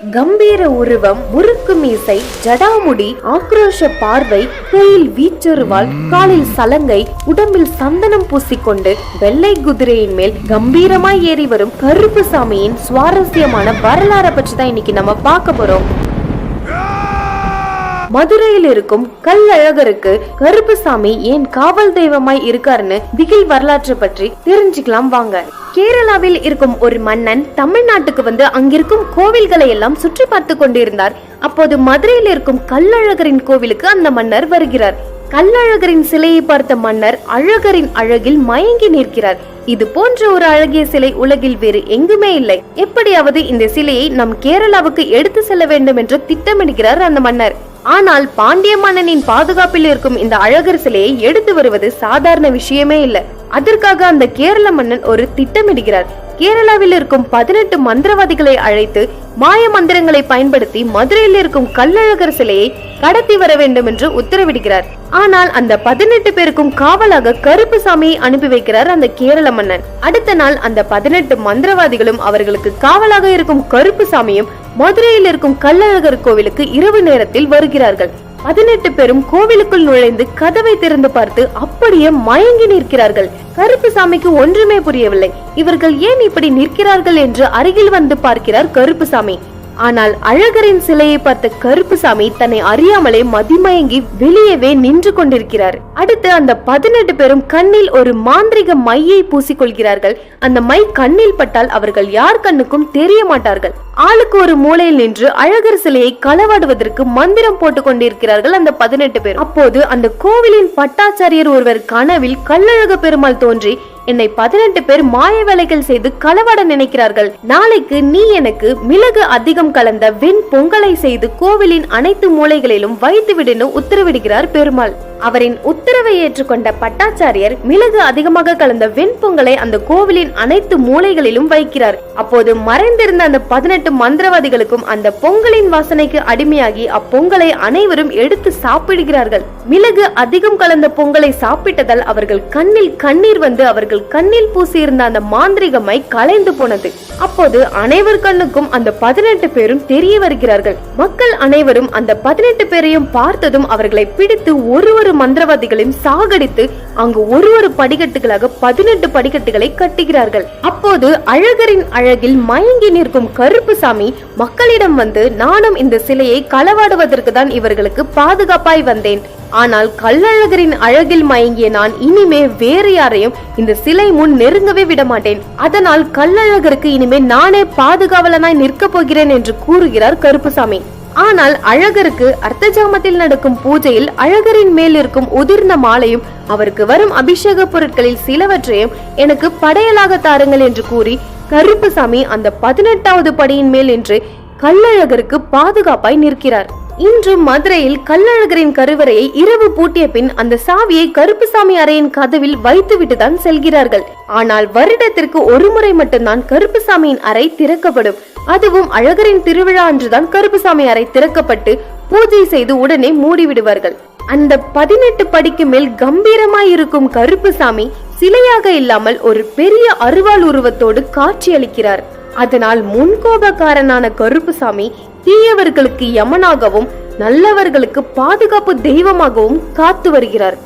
கம்பீர உருவம், முறுக்கு மீசை, ஜடாமுடி, ஆக்ரோஷ பார்வை, கையில் வீச்சொருவாள், காலில் சலங்கை, உடம்பில் சந்தனம் பூசிக்கொண்டு வெள்ளை குதிரையின் மேல் கம்பீரமாய் ஏறி வரும் கருப்புசாமியின் சுவாரஸ்யமான வரலாறை பற்றி தான் இன்னைக்கு நம்ம பார்க்க போறோம். மதுரையில் இருக்கும் கல்லழகருக்கு கருப்புசாமி ஏன் காவல் தெய்வமாய் இருக்காருன்னு திகில் வரலாற்றை பற்றி தெரிஞ்சுக்கலாம் வாங்க. கேரளாவில் இருக்கும் ஒரு மன்னன் தமிழ்நாட்டுக்கு வந்து அங்கிருக்கும் கோவில்களை எல்லாம் சுற்றி பார்த்து கொண்டிருந்தார். அப்போது மதுரையில் இருக்கும் கல்லழகரின் கோவிலுக்கு அந்த மன்னர் வருகிறார். கல்லழகரின் சிலையை பார்த்த மன்னர் அழகரின் அழகில் மயங்கி நிற்கிறார். இது போன்ற ஒரு அழகிய சிலை உலகில் வேறு எங்குமே இல்லை. எப்படியாவது இந்த சிலையை நம் கேரளாவுக்கு எடுத்து செல்ல வேண்டும் என்று திட்டமிடுகிறார் அந்த மன்னர். ஆனால் பாண்டிய மன்னனின் பாதுகாப்பில் இருக்கும் இந்த அழகர் சிலையை எடுத்து வருவது சாதாரண விஷயமே இல்லை. அதற்காக அந்த கேரள மன்னன் ஒரு திட்டமிடுகிறார். கேரளாவில் இருக்கும் 18 மந்திரவாதிகளை அழைத்து மாய மந்திரங்களை பயன்படுத்தி மதுரையில் இருக்கும் கல்லழகர் சிலையை கடத்தி வர வேண்டும் என்று உத்தரவிடுகிறார். ஆனால் அந்த 18 பேருக்கும் காவலாக கருப்புசாமியை அனுப்பி வைக்கிறார் அந்த கேரள மன்னன். அடுத்த நாள் அந்த 18 மந்திரவாதிகளும் அவர்களுக்கு காவலாக இருக்கும் கருப்புசாமியும் மதுரையில் இருக்கும் கல்லழகர் கோவிலுக்கு இரவு நேரத்தில் வருகிறார்கள். 18 பேரும் கோவிலுக்குள் நுழைந்து கதவை திறந்து பார்த்து அப்படியே மயங்கி நிற்கிறார்கள். கருப்புசாமிக்கு ஒன்றுமே புரியவில்லை. இவர்கள் ஏன் இப்படி நிற்கிறார்கள் என்று அருகில் வந்து பார்க்கிறார் கருப்புசாமி. ஆனால் அழகரின் சிலையை பார்த்த கருப்புசாமி தன்னை அறியாமலே மதிமயங்கி வெளியவே நின்று கொண்டிருக்கிறார். அடுத்து அந்த 18 பேரும் கண்ணில் ஒரு மாந்திரிக மையை பூசிக்கொள்கிறார்கள். அந்த மை கண்ணில் பட்டால் அவர்கள் யார் கண்ணுக்கும் தெரிய மாட்டார்கள். ஆளுக்கு ஒரு மூலையில் நின்று அழகர் சிலையை களவாடுவதற்கு மந்திரம் போட்டுக் கொண்டிருக்கிறார்கள் அந்த 18 பேர். அப்போது அந்த கோவிலின் பட்டாச்சாரியர் ஒருவர் கனவில் கல்லழக பெருமாள் தோன்றி, என்னை 18 பேர் மாய வேலைகள் செய்து களவாட நினைக்கிறார்கள். நாளைக்கு நீ எனக்கு மிளகு அதிகம் கலந்த வெண் பொங்கலை செய்து கோவிலின் அனைத்து மூலைகளிலும் வைத்து விடுன்னு உத்தரவிடுகிறார் பெருமாள். அவரின் உத்தரவை ஏற்றுக்கொண்ட பட்டாச்சாரியர் மிளகு அதிகமாக கலந்த வெண் பொங்கலை அந்த கோவிலின் அனைத்து மூலைகளிலும் வைக்கிறார். அப்போது மறைந்திருந்த அந்த 18 மந்திரவாதிகளுக்கும் அந்த பொங்கலின் வாசனைக்கு அடிமையாகி அப்பொங்கலை அனைவரும் எடுத்து சாப்பிடுகிறார்கள். மிளகு அதிகம் கலந்த பொங்கலை சாப்பிட்டதால் அவர்கள் கண்ணில் கண்ணீர் வந்து அவர்கள் கண்ணில் பூசி இருந்த அந்த மாந்திரிகமை கலைந்து போனது. அப்போது அனைவர் கண்ணுக்கும் அந்த 18 பேரும் தெரிய வருகிறார்கள். மக்கள் அனைவரும் அந்த 18 பேரையும் பார்த்ததும் அவர்களை பிடித்து ஒரு மந்திரவாதிகளையும் சாகடித்து அங்கு ஒரு படிக்கட்டுகளாக 18 படிக்கட்டுகளை கட்டுகிறார்கள். அப்போது அழகரின் அழகில் மயங்கி நிற்கும் கருப்புசாமி மக்களிடம் வந்து, நானும் இந்த சிலையை களவாடுவதற்கு தான் இவர்களுக்கு பாதுகாப்பாய் வந்தேன். ஆனால் கல்லழகரின் அழகில் மயங்கிய நான் இனிமே வேறு யாரையும் இந்த சிலை முன் நெருங்கவே விட மாட்டேன். அதனால் கல்லழகருக்கு இனிமே நானே பாதுகாவலனாய் நிற்க போகிறேன் என்று கூறுகிறார் கருப்புசாமி. ஆனால் அழகருக்கு அர்த்தஜாமத்தில் நடக்கும் பூஜையில் அழகரின் மேல் இருக்கும் உதிர்ந்த மாலையும் அவருக்கு வரும் அபிஷேக பொருட்களில் சிலவற்றையும் எனக்கு படையலாக தாருங்கள் என்று கூறி கருப்புசாமி அந்த 18வது படியின் மேல் நின்று கல்லழகருக்கு பாதுகாப்பாய் நிற்கிறார். இன்று மதுரையில் கல்லழகரின் கருவறையை இரவு பூட்டிய பின் அந்த சாவியை கருப்புசாமி அறையின் கதவில் வைத்துவிட்டு தான் செல்கிறார்கள். ஆனால் வருடத்திற்கு ஒரு முறை மட்டும்தான் கருப்புசாமியின் அறை திறக்கப்படும். அதுவும் அழகரின் திருவிழா அன்றுதான் கருப்புசாமி அறை திறக்கப்பட்டு பூஜை செய்து உடனே மூடிவிடுவார்கள். அந்த 18 படிக்கு மேல் கம்பீரமாய் இருக்கும் கருப்புசாமி சிலையாக இல்லாமல் ஒரு பெரிய அருவாள் உருவத்தோடு காட்சியளிக்கிறார். அதனால் முன்கோபக்காரனான கருப்புசாமி தீயவர்களுக்கு யமனாகவும் நல்லவர்களுக்கு பாதுகாப்பு தெய்வமாகவும் காத்து வருகிறார்.